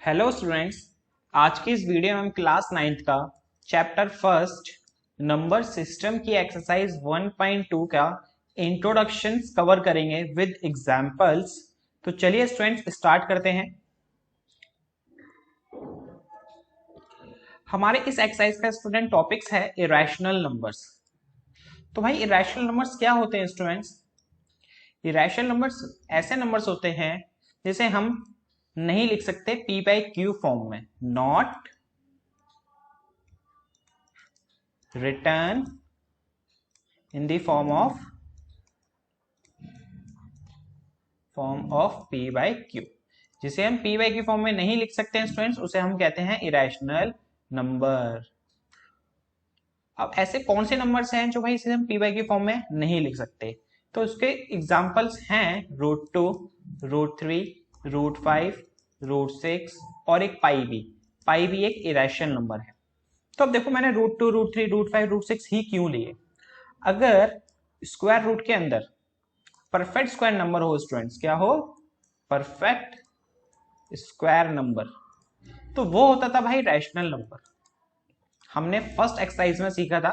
Hello students. आज की इस वीडियो में हम क्लास 9th का चैप्टर फर्स्ट नंबर सिस्टम की एक्सरसाइज 1.2 का इंट्रोडक्शंस कवर करेंगे विद एग्जांपल्स। तो चलिए स्टूडेंट्स स्टार्ट करते हैं। हमारे इस एक्सरसाइज का स्टूडेंट टॉपिक्स है इरेशनल नंबर्स। तो भाई इरेशनल नंबर्स क्या होते हैं स्टूडेंट्स? इरेशनल नंबर्स ऐसे नंबर्स होते हैं जिसे हम नहीं लिख सकते p बाई क्यू फॉर्म में, not return in the form of p by Q. जिसे हम p बाई क्यू फॉर्म में नहीं लिख सकते हैं स्टूडेंट्स, उसे हम कहते हैं इरेशनल नंबर। अब ऐसे कौन से नंबर्स हैं जो भाई इसे हम p बाई क्यू फॉर्म में नहीं लिख सकते? तो उसके एग्जांपल्स हैं √2, √3, √5, √6 और एक पाई भी। पाई भी एक इरेशनल नंबर है। तो अब देखो मैंने √2, √3, √5, √6 ही क्यों लिए? अगर स्क्वायर रूट के अंदर परफेक्ट स्क्वायर नंबर हो स्टूडेंट्स, क्या हो? परफेक्ट स्क्वायर नंबर, तो वो होता था भाई रैशनल नंबर। हमने फर्स्ट एक्सरसाइज में सीखा था,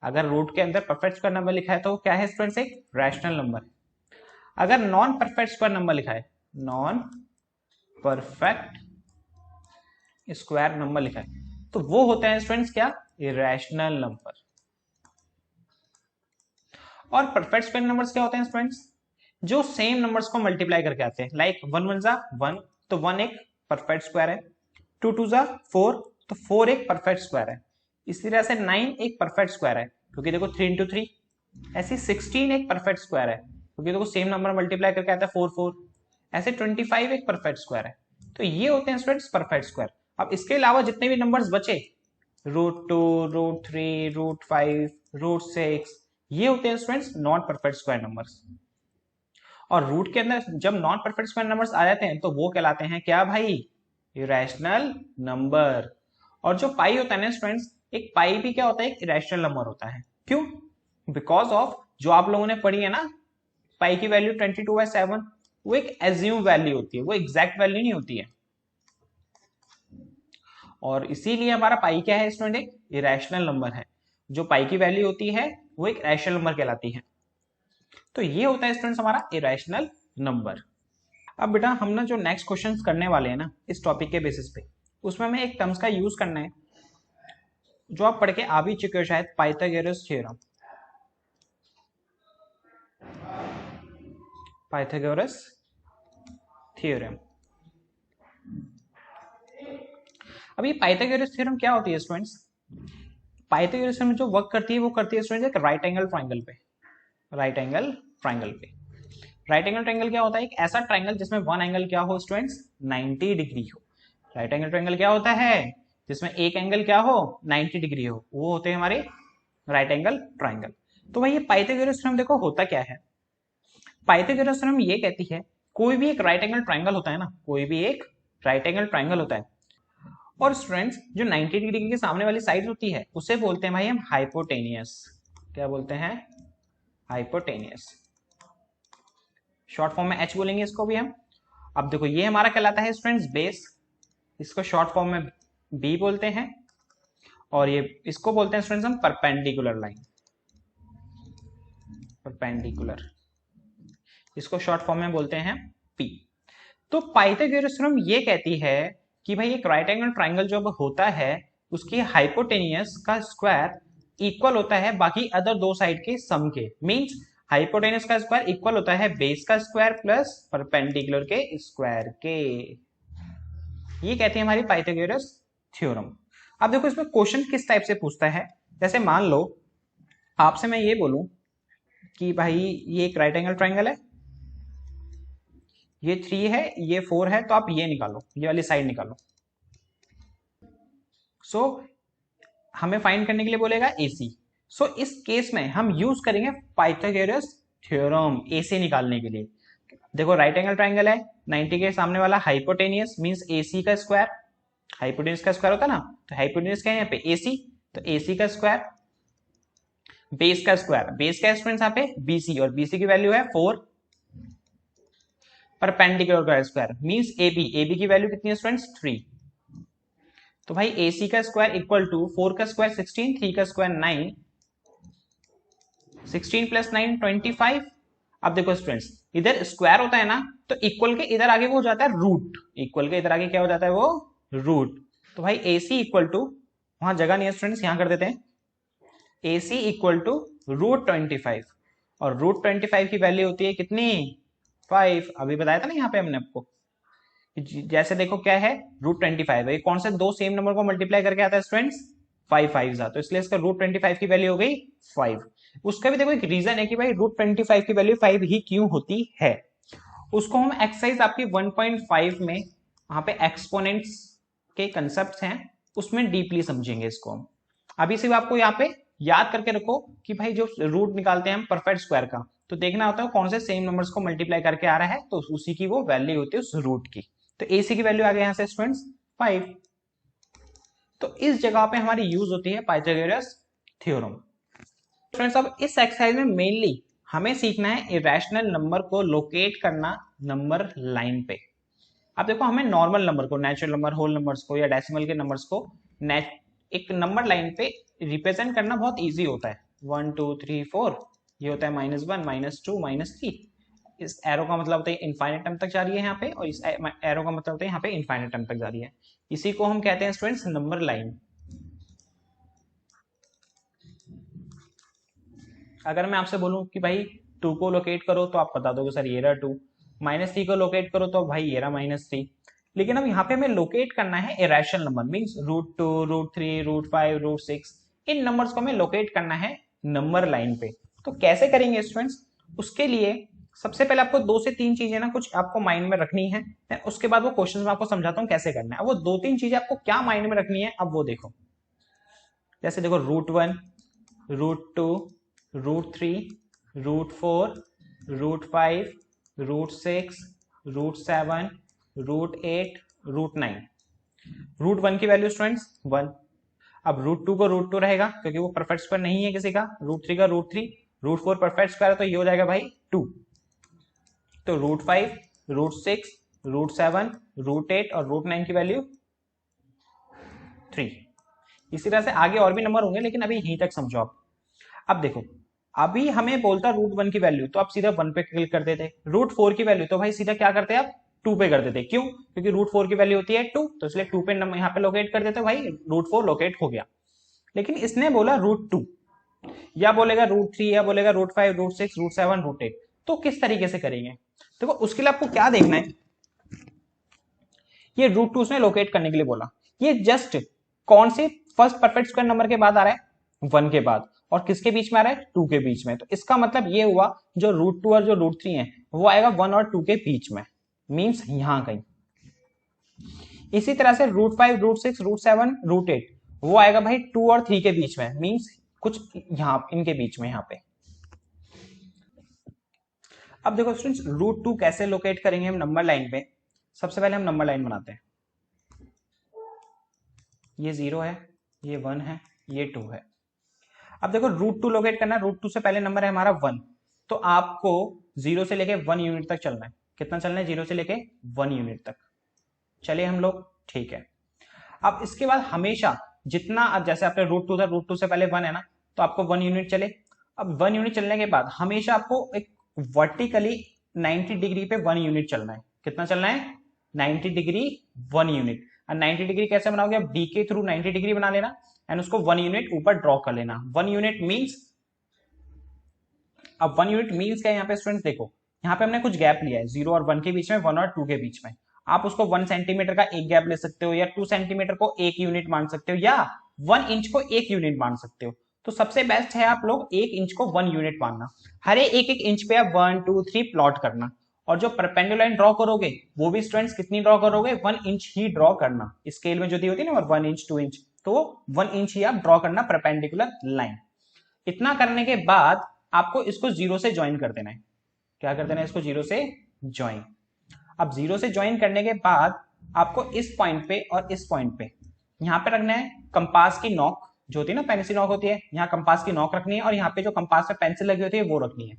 अगर रूट के अंदर परफेक्ट स्क्वायर नंबर लिखा है तो क्या है स्टूडेंट्स? एक रैशनल नंबर है। अगर नॉन परफेक्ट स्क्वायर नंबर लिखा है, नॉन परफेक्ट स्क्वायर नंबर लिखा है, तो वो होते हैं स्टूडेंट्स क्या? Irrational number. और परफेक्ट स्क्वायर नंबर्स क्या होते हैं स्टूडेंट्स? जो सेम नंबर्स को मल्टीप्लाई करके आते हैं, लाइक 1 1 जा 1, तो 1 एक परफेक्ट स्क्वायर है। 2 2 जा 4, तो 4 एक परफेक्ट स्क्वायर है। इसी तरह से 9 एक परफेक्ट स्क्वायर है, क्योंकि देखो 3 इंटू 3। ऐसे 16 एक परफेक्ट स्क्वायर है, क्योंकि देखो सेम नंबर मल्टीप्लाई करके आता है 4 4। ऐसे 25 एक परफेक्ट स्क्वायर है। तो ये होते हैं स्टूडेंट्स परफेक्ट स्क्वायर। अब इसके अलावा जितने भी नंबर्स बचे, √2, √3, √5, √6, ये होते हैं students non perfect square numbers. और रूट के अंदर जब नॉन परफेक्ट स्क्वायर नंबर्स आ जाते हैं तो वो कहलाते हैं क्या भाई? Irrational number. और जो पाई होता है ना स्टूडेंट्स, एक पाई भी क्या होता है? एक इरेशनल नंबर होता है। क्यों? बिकॉज ऑफ जो आप लोगों ने पढ़ी है ना, पाई की वैल्यू 22/7, वो एक एज्यूम वैल्यू होती है, वो एग्जैक्ट वैल्यू नहीं होती है। और इसीलिए हमारा पाई क्या है स्टूडेंट? एक इरेशनल नंबर है। जो पाई की वैल्यू होती है वो एक रैशनल नंबर कहलाती है। तो ये होता है स्टूडेंट्स हमारा इरेशनल नंबर। अब बेटा हम ना जो नेक्स्ट क्वेश्चंस करने वाले हैं ना इस टॉपिक के बेसिस पे, उसमें हमें एक टर्म्स का यूज करना है जो आप पढ़ के आ भी चुके हो शायद, पाइथागोरस थ्योरम। Pythagoras theorem. अब ये पाइथागोरस थ्योरम क्या होती है स्टूडेंट्स? पाइथागोरस थ्योरम जो वर्क करती है वो करती है स्टूडेंट्स एक राइट एंगल ट्राइंगल पे। राइट एंगल ट्राइंगल पे। राइट एंगल ट्राइंगल क्या होता है? एक ऐसा ट्राइंगल जिसमें वन एंगल क्या हो स्टूडेंट्स? 90 डिग्री हो। राइट एंगल ट्राइंगल क्या होता है? जिसमें एक एंगल क्या हो? 90 डिग्री हो, वो होते हैं हमारे राइट एंगल ट्राइंगल। तो भाई ये पाइथागोरस थ्योरम देखो होता क्या है। पाइथागोरस थ्योरम ये कहती है कोई भी एक राइट एंगल ट्राइंगल होता है ना, कोई भी एक राइट एंगल ट्राइंगल होता है, और स्टूडेंट्स जो 90 डिग्री के सामने वाली साइड होती है उसे बोलते हैं भाई हम हाइपोटेनियस। क्या बोलते हैं? हाइपोटेनियस। शॉर्ट फॉर्म में एच बोलेंगे इसको भी हम। अब देखो ये हमारा कहलाता है स्टूडेंट्स बेस, इसको शॉर्ट फॉर्म में बी बोलते हैं। और ये इसको बोलते हैं स्टूडेंट्स हम परपेंडिकुलर लाइन। परपेंडिकुलर, इसको शॉर्ट फॉर्म में बोलते हैं पी। तो पाइथागोरस थ्योरम ये कहती है कि भाई एक राइट एंगल ट्राइंगल जब होता है उसकी हाइपोटेनियस का स्क्वायर इक्वल होता है बाकी अदर दो साइड के सम के। मींस हाइपोटेनियस का स्क्वायर इक्वल होता है बेस का स्क्वायर प्लस परपेंडिकुलर के स्क्वायर के। ये कहती है हमारी पाइथागोरस थ्योरम। अब देखो इसमें क्वेश्चन किस टाइप से पूछता है। जैसे मान लो आपसे मैं ये बोलूं कि भाई ये एक राइट एंगल ट्राइंगल है, ये 3 है, ये 4 है, तो आप ये निकालो, ये वाली साइड निकालो। सो हमें फाइंड करने के लिए बोलेगा AC। सो इस केस में हम यूज करेंगे पाइथागोरस थ्योरम AC निकालने के लिए। देखो राइट एंगल ट्राइंगल है, 90 के सामने वाला हाइपोटेनियस मींस AC का स्क्वायर। हाइपोटेनियस का स्क्वायर होता है ना, तो हाइपोटेनियस क्या है यहाँ पे? AC। तो AC का स्क्वायर, बेस का स्क्वायर, बेस का स्टूडेंट्स यहाँ पे BC, और BC की वैल्यू है 4। परपेंडिकुलर का स्क्वायर मींस एबी की वैल्यू कितनी है स्टूडेंट्स 3। तो भाई AC का स्क्वायर इक्वल टू 4 का स्क्वायर 16, 3 का स्क्वायर 9, 16 प्लस 9 25। अब देखो स्टूडेंट्स इधर स्क्वायर होता है ना तो इक्वल के इधर आगे वो हो जाता है रूट, इक्वल के इधर आगे क्या हो जाता है वो रूट। तो भाई AC इक्वल टू, वहां जगह नहीं है स्टूडेंट्स यहां कर देते हैं, AC इक्वल टू √25 और √25 की वैल्यू होती है कितनी 5। अभी बताया था ना यहाँ पे हमने आपको, जैसे देखो क्या है √25 है, कौन से दो सेम नंबर को मल्टीप्लाई करके आता है स्टूडेंट्स 5 5 तो इसलिए इसका √25 की वैल्यू हो गई 5। उसका भी देखो एक रीजन है कि भाई √25 की वैल्यू 5 ही क्यों होती है। उसको हम एक्सरसाइज आपकी 1.5 में वहां पे एक्सपोनेंट्स के कंसेप्ट हैं उसमें डीपली समझेंगे इसको हम। अभी सिर्फ आपको यहाँ पे याद करके रखो कि भाई जो रूट निकालते हैं हम परफेक्ट स्क्वायर का तो देखना होता है कौन से सेम नंबर्स को मल्टीप्लाई करके आ रहा है तो उसी की वो वैल्यू होती है उस रूट की। तो AC की वैल्यू आ गई यहां से स्टूडेंट्स 5। तो इस जगह पे हमारी यूज होती है पाइथागोरस थ्योरम। स्टूडेंट्स अब इस एक्सरसाइज में मेनली हमें सीखना है इरेशनल नंबर को लोकेट करना नंबर लाइन पे। अब देखो हमें नॉर्मल नंबर को, नेचुरल नंबर, होल नंबर्स को या डेसिमल के नंबर्स को एक नंबर लाइन पे रिप्रेजेंट करना बहुत इजी होता है। 1 2 3 4 ये होता है -1 -2 -3। इस एरो का मतलब होता है इनफाइनाइट टर्म तक जा रही है यहाँ पे और इस एरो का मतलब होता है यहाँ पे इनफाइनाइट टर्म तक जा रही है। इसी को हम कहते हैं स्टूडेंट्स नंबर लाइन। अगर मैं आपसे बोलूं कि भाई 2 को लोकेट करो तो आप बता दोगे सर ये रहा 2, -3 को लोकेट करो तो भाई ये रहा -3। लेकिन अब यहाँ पे हमें लोकेट करना है इरेशनल नंबर मींस √2 √3 √5 √6 इन नंबर्स को हमें लोकेट करना है नंबर लाइन पे। तो कैसे करेंगे स्टूडेंट्स, उसके लिए सबसे पहले आपको 2 से 3 चीजें ना कुछ आपको माइंड में रखनी है, उसके बाद वो क्वेश्चन में आपको समझाता हूँ कैसे करना है। अब वो 2-3 चीजें आपको क्या माइंड में रखनी है अब वो देखो। जैसे देखो √1 √2 √3 √4 √5 √6 √7 √8 √9। √1 की वैल्यू स्टूडेंट्स 1। अब √2 को √2 रहेगा क्योंकि वो परफेक्ट स्क्वायर नहीं है किसी का, √3 का √3, √4 परफेक्ट स्क्वायर है तो ये हो जाएगा भाई 2। तो √5 √6 √7 √8 और √9 की वैल्यू 3। इसी तरह से आगे और भी नंबर होंगे लेकिन अभी यहीं तक समझो आप। अब देखो अभी हमें बोलता √1 की वैल्यू तो आप सीधा 1 पे क्लिक कर देते, √4 की वैल्यू तो भाई सीधा क्या करते आप 2 पे कर देते। क्यों? क्योंकि √4 की वैल्यू होती है 2 तो इसलिए 2 पे यहाँ पे लोकेट कर देते भाई, √4 लोकेट हो गया। लेकिन इसने बोला √2 या बोलेगा √3 या बोलेगा √5 √6 √7 √8 तो किस तरीके से करेंगे। देखो उसके लिए आपको क्या देखना है, ये √2 उसने लोकेट करने के लिए बोला, ये जस्ट कौन से फर्स्ट परफेक्ट स्क्वायर नंबर के बाद आ रहा है 1 के बाद और किसके बीच में आ रहा है 2 के बीच में। तो इसका मतलब ये हुआ जो √2 और जो √3 है वो आएगा 1 और 2 के बीच में, मींस यहां कहीं। इसी तरह से √5 √6 √7 √8 वो आएगा भाई 2 और 3 के बीच में, मींस कुछ यहां इनके बीच में यहां पे। अब देखो स्टूडेंट्स √2 कैसे लोकेट करेंगे हम नंबर लाइन पे। सबसे पहले हम नंबर लाइन बनाते हैं, ये 0 है, ये 1 है, ये 2 है। अब देखो √2 लोकेट करना, √2 से पहले नंबर है हमारा 1 तो आपको 0 से लेके 1 यूनिट तक चलना है। कितना चलना है 0 से लेके 1 यूनिट तक, चलिए हम लोग ठीक है। अब इसके बाद हमेशा जितना, अब जैसे आपने √2 था, √2 से पहले 1 है ना तो आपको 1 यूनिट चले। अब 1 यूनिट चलने के बाद हमेशा आपको एक वर्टिकली 90 डिग्री पे 1 यूनिट चलना है। कितना चलना है 90 डिग्री 1 यूनिट। 90 डिग्री कैसे बनाओगे, अब डी के थ्रू 90 डिग्री बना लेना एंड उसको 1 यूनिट ऊपर ड्रॉ कर लेना। 1 यूनिट मींस, अब 1 यूनिट मींस क्या है यहाँ पे स्टूडेंट्स, देखो यहाँ पे हमने कुछ गैप लिया है 0 और 1 के बीच में, 1 और 2 के बीच में। आप उसको 1 सेंटीमीटर का एक गैप ले सकते हो या 2 सेंटीमीटर को 1 यूनिट मान सकते हो या 1 इंच को 1 यूनिट मान सकते हो। तो सबसे बेस्ट है आप लोग 1 इंच को 1 यूनिट मानना। हर एक इंच पे आप 1 2 3 प्लॉट करना और जो परपेंडिकुलर लाइन ड्रॉ करोगे वो भी स्टूडेंट्स कितनी ड्रॉ करोगे 1 इंच ही ड्रॉ करना। स्केल में जो दी होती है ना 1 इंच 2 इंच तो 1 इंच ही आप ड्रॉ करना परपेंडिकुलर लाइन। इतना करने के बाद आपको इसको 0 से ज्वाइन कर देना है। क्या कर देना है इसको 0 से ज्वाइन। अब 0 से ज्वाइन करने के बाद आपको इस पॉइंट पे और इस पॉइंट पे यहाँ पे रखना है कंपास की नॉक जो होती है ना, पेंसिल नॉक होती है, यहाँ कंपास की नॉक रखनी है और यहाँ पे जो कंपास पे पेंसिल लगी होती है वो रखनी है।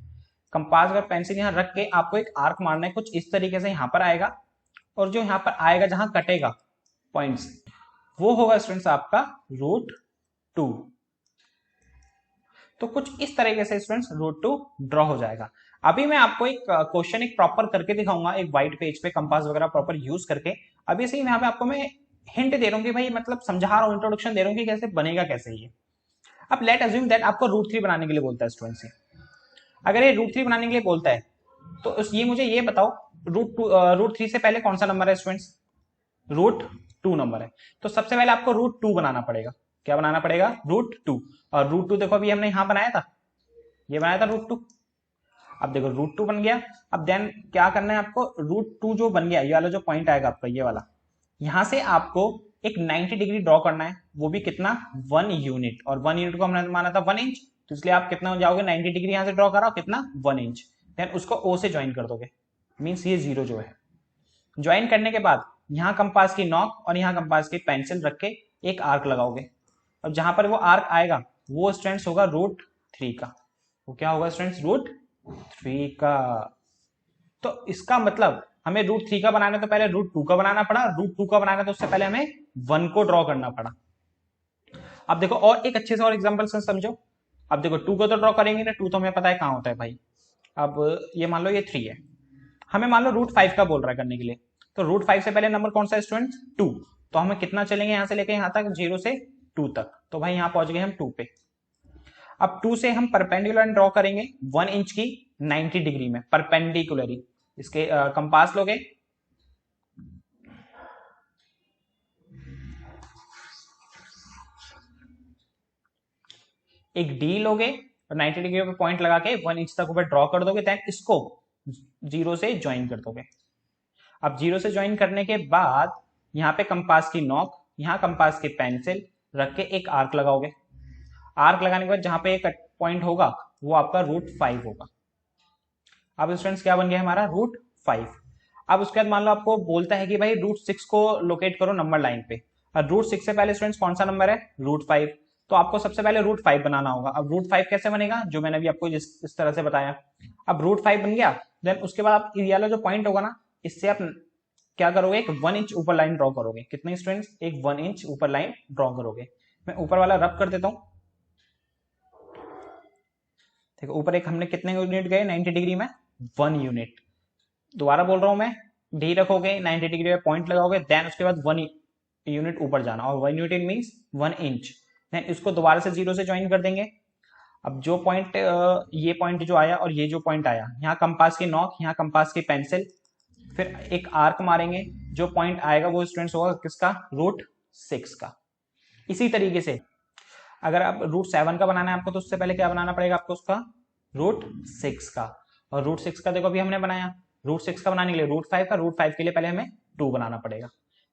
कंपास और पेंसिल यहाँ रख के आपको एक आर्क मारना है, कुछ इस तरीके से यहाँ पर आएगा, और जो यहाँ पर आएगा जहां कटेगा पॉइंट्स, वो होगा स्टूडेंट्स आपका √2। तो कुछ इस तरीके से स्टूडेंट्स √2 ड्रॉ हो जाएगा। अभी मैं आपको एक क्वेश्चन एक प्रॉपर करके दिखाऊंगा, एक व्हाइट पेज पे कंपास वगैरह प्रॉपर यूज करके। अभी से यहाँ पे आपको मैं हिंट दे रहा हूँ कि भाई मतलब समझा रहा हूँ, इंट्रोडक्शन दे रहा हूँ कि कैसे बनेगा कैसे ये। अब लेट अज्यूम दैट आपको √3 बनाने के लिए बोलता है स्टूडेंट्स से। अगर ये √3 बनाने के लिए बोलता है तो ये मुझे ये बताओ √3 से पहले कौन सा नंबर है स्टूडेंट्स? √2 नंबर है। तो सबसे पहले आपको √2 बनाना पड़ेगा। क्या बनाना पड़ेगा? √2। और √2 देखो अभी हमने यहां बनाया था, ये बनाया था √2। अब देखो √2 बन गया। अब देन क्या करना है आपको? √2 जो बन गया, ये वाला जो पॉइंट आएगा आपका ये वाला, यहां से आपको एक 90 डिग्री ड्रॉ करना है, वो भी कितना? 1 यूनिट। और 1 यूनिट को हमने माना था 1 इंच, तो इसलिए आप कितना हो जाओगे? 90 डिग्री यहां से ड्रॉ करा, कितना? 1 इंच। देन उसको O से ज्वाइन कर दोगे, मीन्स ये 0 जो है। ज्वाइन करने के बाद यहां कंपास की नॉक और यहां कंपास की पेंसिल रख के एक आर्क लगाओगे। अब जहां पर वो आर्क आएगा वो स्टूडेंट्स होगा √3 का। वो क्या होगा स्टूडेंट्स? √3 का। तो इसका मतलब हमें √3 का बनाना तो पहले √2 का बनाना पड़ा, √2 का बनाना तो उससे पहले हमें 1 को ड्रॉ करना पड़ा। अब देखो और एक अच्छे से और एग्जांपल से समझो। अब देखो 2 को तो ड्रॉ करेंगे ना, 2 तो हमें पता है कहां होता है भाई। अब ये मान लो ये 3 है, हमें मान लो √5 का बोल रहा है करने के लिए, तो √5 से पहले नंबर कौन सा है स्टूडेंट्स? 2। तो हमें कितना चलेंगे यहां से लेके यहां तक? 0 से 2 तक। तो भाई यहां पहुंच गए हम 2 पे। अब 2 से हम परपेंडिकुलर ड्रॉ करेंगे 1 इंच की 90 डिग्री में परपेंडिकुलरली। इसके कंपास लोगे, एक डी लोगे और 90 डिग्री पे पॉइंट लगा के 1 इंच तक ऊपर ड्रॉ कर दोगे। देन इसको 0 से ज्वाइन कर दोगे। अब 0 से ज्वाइन करने के बाद यहाँ पे कंपास की नॉक, यहाँ कंपास की पेंसिल रख के एक आर्क लगाओगे। आर्क लगाने के बाद जहां पे एक पॉइंट होगा वो आपका √5 होगा। अब स्टूडेंट्स क्या बन गया हमारा? √5। अब उसके बाद मान लो आपको बोलता है कि भाई √6 को लोकेट करो नंबर लाइन पे। और √6 से पहले स्टूडेंट्स कौन सा नंबर है? √5। तो आपको सबसे पहले √5 बनाना होगा। अब √5 कैसे बनेगा? जो मैंने अभी आपको इस तरह से बताया। अब √5 बन गया, देन उसके बाद आप ये वाला जो पॉइंट होगा ना, इससे आप क्या करोगे? एक 1 इंच ऊपर लाइन ड्रॉ करोगे। कितने स्टूडेंट्स? एक 1 इंच ऊपर लाइन ड्रॉ करोगे। मैं ऊपर वाला रब कर देता हूं। देखो ऊपर एक हमने कितने यूनिट गए 90 डिग्री में? 1 यूनिट। दोबारा बोल रहा हूं मैं, डी रखोगे 90 डिग्री में पॉइंट लगाओगे, देन उसके बाद 1 यूनिट ऊपर जाना, और 1 यूनिट मीन्स 1 इंच। देन इसको दोबारा से 0 से ज्वाइन कर देंगे। अब जो पॉइंट ये पॉइंट जो आया और ये जो पॉइंट आया, यहाँ कंपास की नॉक, यहाँ कंपास की पेंसिल, फिर एक आर्क मारेंगे। जो पॉइंट आएगा वो स्टूडेंट्स होगा किसका? √6 का। इसी तरीके से अगर आप √7 का बनाना है आपको, तो उससे पहले क्या बनाना पड़ेगा आपको? उसका √6 का। और √6 का देखो अभी हमने बनाया, √6 का बनाने के लिए √5 का, √5 के लिए पहले हमें 2 बनाना पड़ेगा।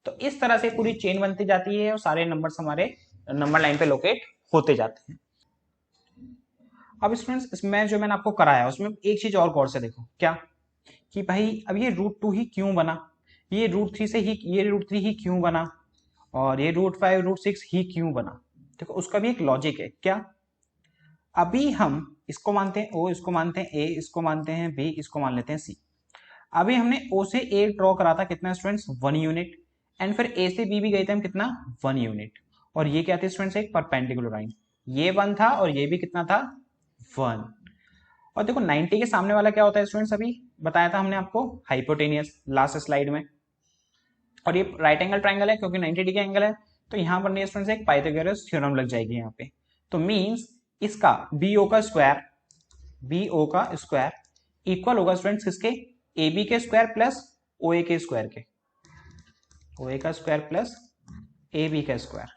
तो इस तरह से पूरी चेन बनती जाती है और सारे नंबर्स हमारे नंबर लाइन पे लोकेट होते जाते हैं। अब स्टूडेंट्स इसमें जो मैंने आपको कराया उसमें एक चीज और गौर से देखो, क्या कि भाई अब ये √2 ही क्यों बना, ये √3 से ही, ये √3 ही क्यों बना, और ये √5 √6 ही क्यों बना। देखो उसका भी एक लॉजिक है। क्या? अभी हम इसको मानते हैं O, इसको मानते हैं A, इसको मानते हैं B, इसको मान लेते हैं C। अभी हमने O से A ड्रॉ करा था कितना स्टूडेंट्स? 1 यूनिट। एंड फिर A से B भी गए थे हम कितना? 1 यूनिट। और ये क्या थे स्टूडेंट्स? एक परपेंडिकुलर लाइन। ये 1 था और ये भी कितना था? 1। और देखो 90 के सामने वाला क्या होता है स्टूडेंट्स? अभी बताया था हमने आपको, हाइपोटेनियस, लास्ट स्लाइड में। और ये राइट एंगल ट्राइंगल है क्योंकि 90 डिग्री एंगल है, तो यहां पर स्टूडेंट्स एक पाइथागोरस थ्योरम लग जाएगी यहाँ पे। तो मींस इसका BO का स्क्वायर इक्वल होगा स्टूडेंट्स किसके? AB के स्क्वायर प्लस OA के स्क्वायर के। OA का स्क्वायर प्लस AB का स्क्वायर।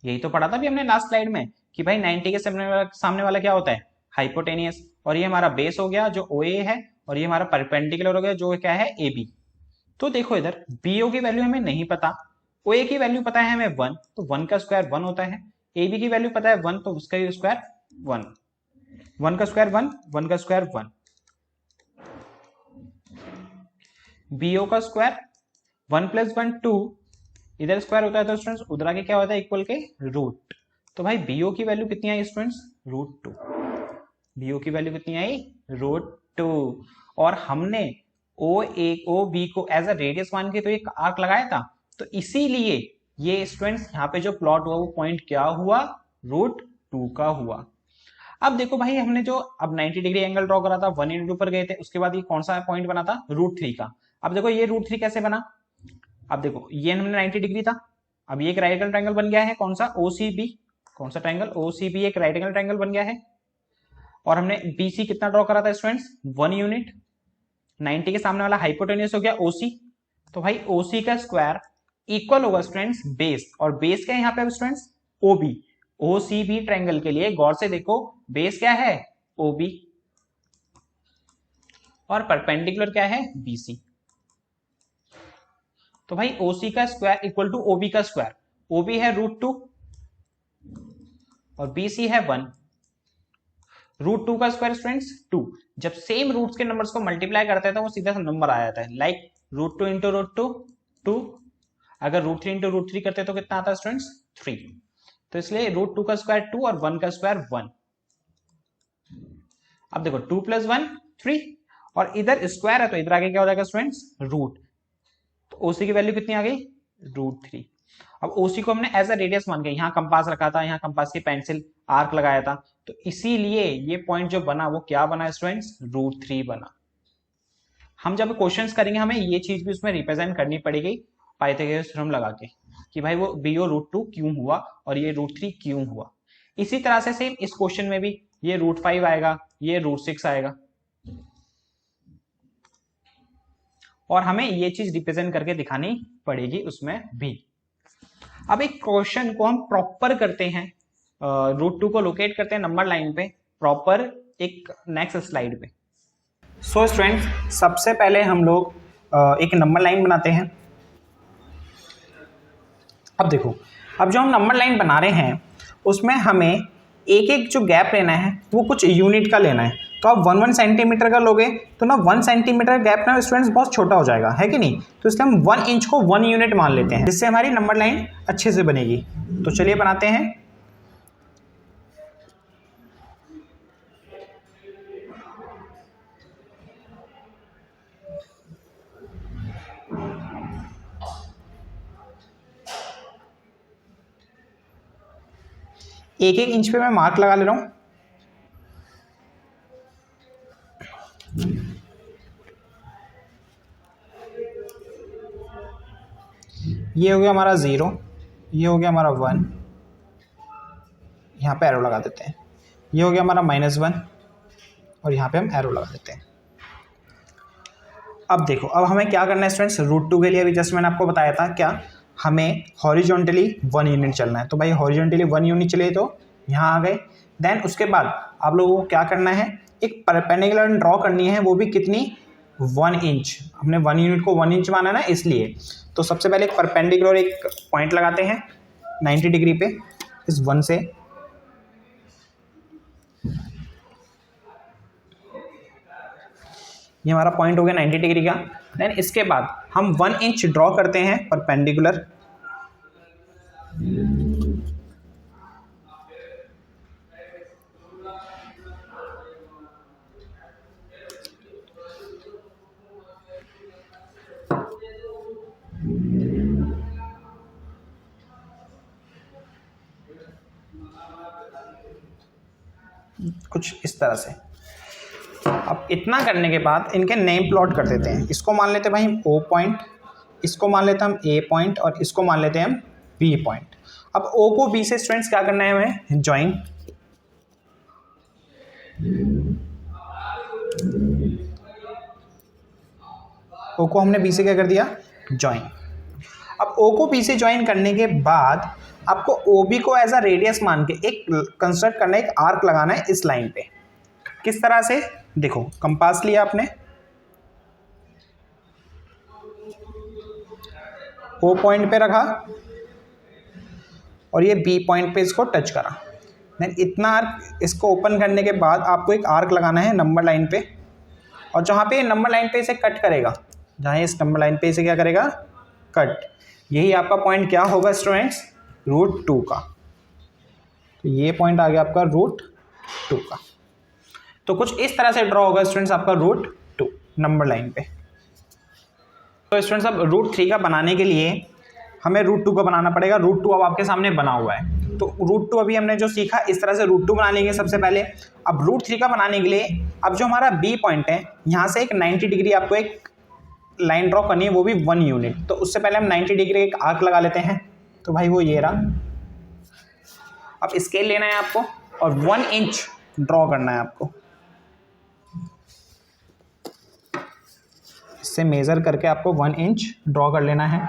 यही तो पढ़ा था अभी हमने लास्ट स्लाइड में कि भाई 90 के सामने वाला क्या होता है? हाइपोटेनियस। और ये हमारा बेस हो गया जो OA है, और ये हमारा परपेंडिकुलर हो गया जो क्या है? AB। तो देखो इधर BO की वैल्यू हमें नहीं पता, OA की वैल्यू पता है हमें 1, तो 1 का स्क्वायर 1 होता है। AB की वैल्यू पता है 1, तो उसका स्क्वायर 1। 1 का स्क्वायर 1, 1 का स्क्वायर 1। BO का स्क्वायर 1 + 1 2, इधर स्क्वायर होता है तो स्टूडेंट्स उधर आके क्या होता है? इक्वल के रूट। तो भाई BO की वैल्यू कितनी आई स्टूडेंट्स? √2। BO की वैल्यू कितनी आई? 2। और हमने ओ बी को एज अ रेडियस मान के तो एक आर्क लगाया था, तो इसीलिए ये स्टूडेंट्स यहाँ पे जो प्लॉट हुआ वो पॉइंट क्या हुआ, √2 का हुआ। अब देखो भाई हमने जो अब 90 डिग्री एंगल ड्रॉ करा था, 1 पर गए थे, उसके बाद ये कौन सा पॉइंट बना था, √3 का। अब देखो ये √3 कैसे बना, अब देखो ये हमने 90 डिग्री था, अब ये एक राइट एंगल ट्रायंगल बन गया है, कौन सा, OCB, कौन सा ट्रायंगल, OCB एक राइट एंगल ट्रायंगल बन गया है। और हमने BC कितना ड्रॉ करा था स्टूडेंट्स, 1 यूनिट। 90 के सामने वाला हाइपोटेन्यूस हो गया OC, तो भाई OC का स्क्वायर इक्वल होगा स्टूडेंट्स बेस, और बेस क्या है यहाँ पे स्टूडेंट्स, OB। OCB ट्रायंगल के लिए गौर से देखो, बेस क्या है, OB, और परपेंडिकुलर क्या है, BC। तो भाई OC का स्क्वायर इक्वल टू OB का स्क्वायर, OB है √2 और BC है 1। √2 का स्क्वायर स्टूडेंट्स 2, जब सेम रूट्स के नंबर्स को मल्टीप्लाई करते हैं तो वो सीधा नंबर आ जाता है, लाइक √2 इंटू √2 2, अगर √3 इंटू √3 करते तो कितना आता है स्टूडेंट्स, 3। तो इसलिए √2 का स्क्वायर 2 और 1 का स्क्वायर 1। अब देखो 2 + 1 3, और इधर स्क्वायर है तो इधर आगे क्या हो जाएगा स्टूडेंट्स, रूट, तो OC की वैल्यू कितनी आ गई, √3। अब OC को हमने एज अ रेडियस मान के यहाँ कंपास रखा था, यहाँ कंपास की पेंसिल आर्क लगाया था, तो इसीलिए ये पॉइंट जो बना वो क्या बना स्टूडेंट्स, √3 बना। हम जब क्वेश्चंस करेंगे हमें ये चीज भी उसमें रिप्रेजेंट करनी पड़ेगी पाइथागोरस थ्योरम लगा के, कि भाई वो BO √2 क्यों हुआ और ये √3 क्यों हुआ। इसी तरह से सेम इस क्वेश्चन में भी ये √5 आएगा, ये √6 आएगा, और हमें ये चीज रिप्रेजेंट करके दिखानी पड़ेगी उसमें भी। अब एक क्वेश्चन को हम प्रॉपर करते हैं, √2 को लोकेट करते हैं नंबर लाइन पे प्रॉपर, एक नेक्स्ट स्लाइड पे। सो स्टूडेंट्स सबसे पहले हम लोग एक नंबर लाइन बनाते हैं। अब देखो, अब जो हम नंबर लाइन बना रहे हैं उसमें हमें एक एक जो गैप लेना है वो कुछ यूनिट का लेना है। तो आप 1 सेंटीमीटर का लोगे तो ना 1 सेंटीमीटर गैप ना स्टूडेंट्स बहुत छोटा हो जाएगा, है कि नहीं, तो इसलिए हम 1 इंच को 1 यूनिट मान लेते हैं, जिससे हमारी नंबर लाइन अच्छे से बनेगी। तो चलिए बनाते हैं। एक एक इंच पे मैं मार्क लगा ले रहा हूं। ये हो गया हमारा 0, ये हो गया हमारा 1, यहाँ पे एरो लगा देते हैं, ये हो गया हमारा -1 और यहाँ पे हम एरो लगा देते हैं। अब देखो, अब हमें क्या करना है स्टूडेंट्स, √2 के लिए अभी जस्ट मैंने आपको बताया था क्या, हमें हॉरिजॉन्टली 1 यूनिट चलना है। तो भाई हॉरिजॉन्टली 1 यूनिट चले तो यहाँ आ गए। देन उसके बाद आप लोगों को क्या करना है, एक परपेंडिकुलर ड्रॉ करनी है, वो भी कितनी, 1 इंच। हमने 1 यूनिट को 1 इंच माना ना, इसलिए तो सबसे पहले एक परपेंडिकुलर एक पॉइंट लगाते हैं 90 डिग्री पे इस 1 से। ये हमारा पॉइंट हो गया 90 डिग्री का। देन इसके बाद हम 1 इंच ड्रॉ करते हैं परपेंडिकुलर, कुछ इस तरह से। अब इतना करने के बाद इनके नेम प्लॉट कर देते हैं। इसको मान लेते हैं भाई हम O पॉइंट, इसको मान लेते हैं हम A पॉइंट और इसको मान लेते हैं हम B पॉइंट। अब O को B से स्टूडेंट्स क्या करना है हमें, ज्वाइन। O को हमने B से क्या कर दिया, ज्वाइन। अब O को B से ज्वाइन करने के बाद आपको OB को एज अ रेडियस मान के एक कंस्ट्रक्ट करना है, एक आर्क लगाना है इस लाइन पे। किस तरह से, देखो कंपास लिया आपने, O पॉइंट पे रखा और ये B पॉइंट पे इसको टच करा। देन इतना आर्क, इसको ओपन करने के बाद आपको एक आर्क लगाना है नंबर लाइन पे, और जहाँ पे नंबर लाइन पे इसे कट करेगा, जहाँ इस नंबर लाइन पे इसे क्या करेगा, कट, यही आपका पॉइंट क्या होगा स्टूडेंट्स, √2 का। तो ये पॉइंट आ गया आपका √2 का। तो कुछ इस तरह से ड्रॉ होगा स्टूडेंट्स आपका रूट 2 नंबर लाइन पे। तो स्टूडेंट्स अब रूट 3 का बनाने के लिए हमें रूट 2 का बनाना पड़ेगा। रूट 2 अब आपके सामने बना हुआ है, तो रूट 2 अभी हमने जो सीखा इस तरह से रूट 2 बना लेंगे सबसे पहले। अब रूट 3 का बनाने के लिए अब जो हमारा बी पॉइंट है यहाँ से एक 90 डिग्री आपको एक लाइन ड्रॉ करनी है, वो भी 1 यूनिट। तो उससे पहले हम 90 डिग्री एक आर्क लगा लेते हैं। तो भाई वो ये रहा। अब स्केल लेना है आपको और 1 इंच ड्रॉ करना है आपको। इससे मेजर करके आपको 1 इंच ड्रॉ कर लेना है।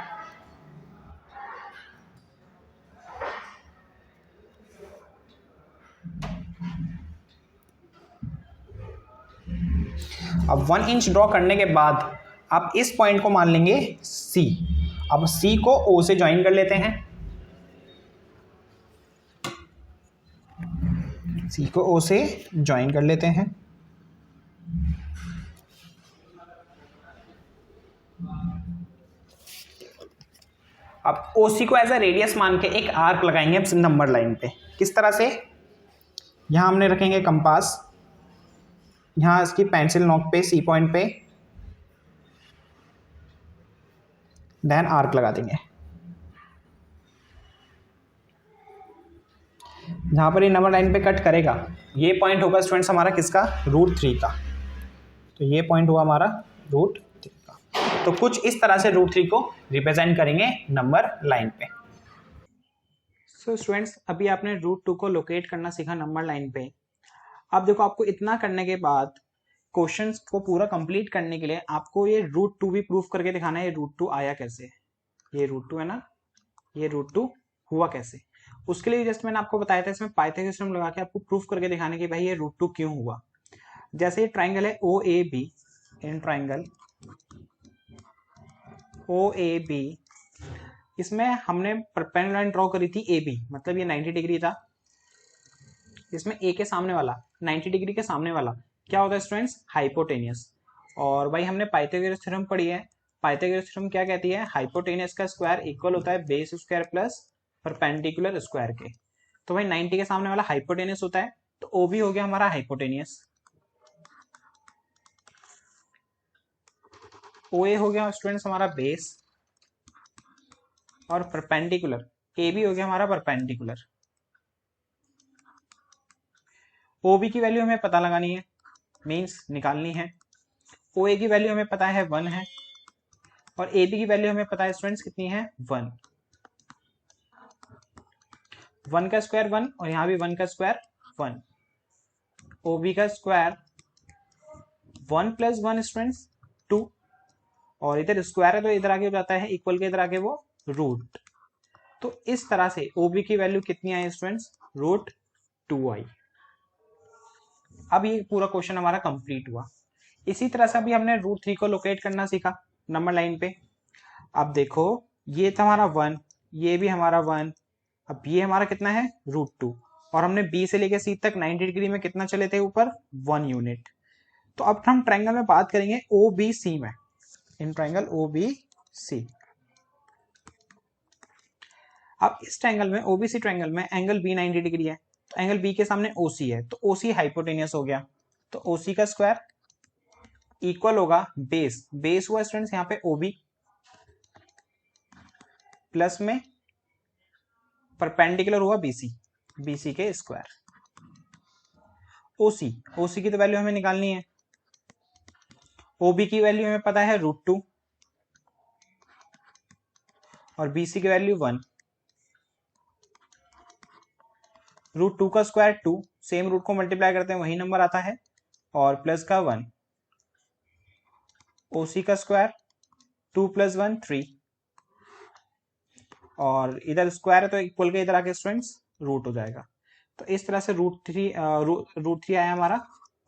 अब 1 इंच ड्रॉ करने के बाद आप इस पॉइंट को मान लेंगे C। अब C को O से ज्वाइन कर लेते हैं। C को O से ज्वाइन कर लेते हैं। अब OC को एज अ रेडियस मान के एक आर्क लगाएंगे अब नंबर लाइन पे। किस तरह से? यहां हमने रखेंगे कंपास, यहां इसकी पेंसिल नोक पे C पॉइंट पे देन आर्क लगा देंगे। जहां पर ये नंबर लाइन पे कट करेगा ये पॉइंट होगा स्टूडेंट्स हमारा किसका? रूट 3 का। तो ये पॉइंट हुआ हमारा रूट 3 का। तो कुछ इस तरह से रूट 3 को रिप्रेजेंट करेंगे नंबर लाइन पे। सो स्टूडेंट्स अभी आपने रूट 2 को लोकेट करना सीखा नंबर लाइन पे। अब देखो आपको इतना करने के बाद क्वेश्चंस को पूरा कंप्लीट करने के लिए आपको ये रूट 2 भी प्रूफ करके दिखाना है। ये रूट 2 आया कैसे? ये रूट 2 है ना, ये रूट 2 हुआ कैसे? उसके लिए जस्ट मैंने आपको बताया था इसमें पाइथागोरस थ्योरम लगा के आपको प्रूफ करके दिखाने की भाई ये रूट 2 क्यों हुआ। जैसे ये ट्राइंगल है O A B, in triangle O A B इसमें हमने परपेंडिकुलर लाइन ड्रॉ करी थी ए बी, मतलब ये 90 डिग्री था। इसमें ए के सामने वाला 90 डिग्री के सामने वाला क्या होता है स्टूडेंट्स? हाइपोटेनियस। और भाई हमने पाइथागोरस थ्योरम पढ़ी है। पाइथागोरस थ्योरम क्या कहती है? हाइपोटेनियस का स्क्वायर इक्वल होता है base square plus perpendicular square के। तो भाई 90 के सामने वाला हाइपोटेनियस होता है, तो ओ भी हो गया हमारा हाइपोटेनियस। ओ ए हो गया स्टूडेंट्स हमारा बेस, और परपेंडिकुलर ए भी हो गया हमारा परपेंडिकुलर। ओ बी की वैल्यू हमें पता लगानी है, मीन्स निकालनी है। ओ ए की वैल्यू हमें पता है 1 है, और ए बी की वैल्यू हमें पता है स्टूडेंट्स कितनी है? 1। 1 का स्क्वायर 1, और यहां भी 1 का स्क्वायर 1। ओ बी का स्क्वायर 1 प्लस 1 स्टूडेंट्स 2, और इधर स्क्वायर है तो इधर आगे हो जाता है इक्वल के, इधर आगे वो रूट। तो इस तरह से ओ बी की वैल्यू कितनी आई स्टूडेंट्स? रूट 2 आई। अब ये पूरा क्वेश्चन हमारा कंप्लीट हुआ। इसी तरह से अभी हमने रूट 3 को लोकेट करना सीखा नंबर लाइन पे। अब देखो ये था हमारा 1, ये भी हमारा 1, अब ये हमारा कितना है? रूट 2, और हमने बी से लेके सी तक 90 डिग्री में कितना चले थे ऊपर? 1 यूनिट। तो अब हम ट्रायंगल में बात करेंगे ओ बी सी में, in triangle O B C. अब इस ट्रायंगल में ओबीसी ट्रायंगल में एंगल बी 90 डिग्री है, तो एंगल बी के सामने ओसी है, तो ओसी हाइपोटेनियस हो गया। तो ओसी का स्क्वायर इक्वल होगा बेस, बेस हुआ स्टूडेंट्स यहाँ पे ओबी, प्लस में परपेंडिकुलर हुआ बीसी, बीसी के स्क्वायर। ओसी, ओसी की तो वैल्यू हमें निकालनी है। ओबी की वैल्यू हमें पता है रूट 2, और बीसी की वैल्यू 1। रूट 2 का स्क्वायर 2, सेम रूट को मल्टीप्लाई करते हैं वही नंबर आता है, और प्लस का 1। ओसी का स्क्वायर 2 प्लस 1 3, और इधर स्क्वायर है तो इक्वल के इधर आके स्टूडेंट्स रूट हो जाएगा। तो इस तरह से रूट 3 आया हमारा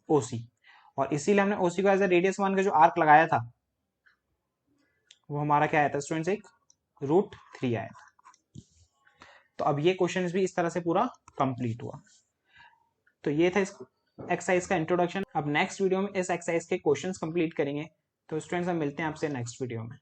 ओसी, और इसीलिए हमने ओसी को एज ए रेडियस मान के जो आर्क लगाया था वो हमारा क्या आया था स्टूडेंट्स? एक रूट 3 आया था। तो अब ये क्वेश्चन भी इस तरह से पूरा कंप्लीट हुआ। तो ये था इस एक्सरसाइज का इंट्रोडक्शन। अब नेक्स्ट वीडियो में इस एक्सरसाइज के क्वेश्चंस कंप्लीट करेंगे। तो स्टूडेंट्स हम मिलते हैं आपसे नेक्स्ट वीडियो में।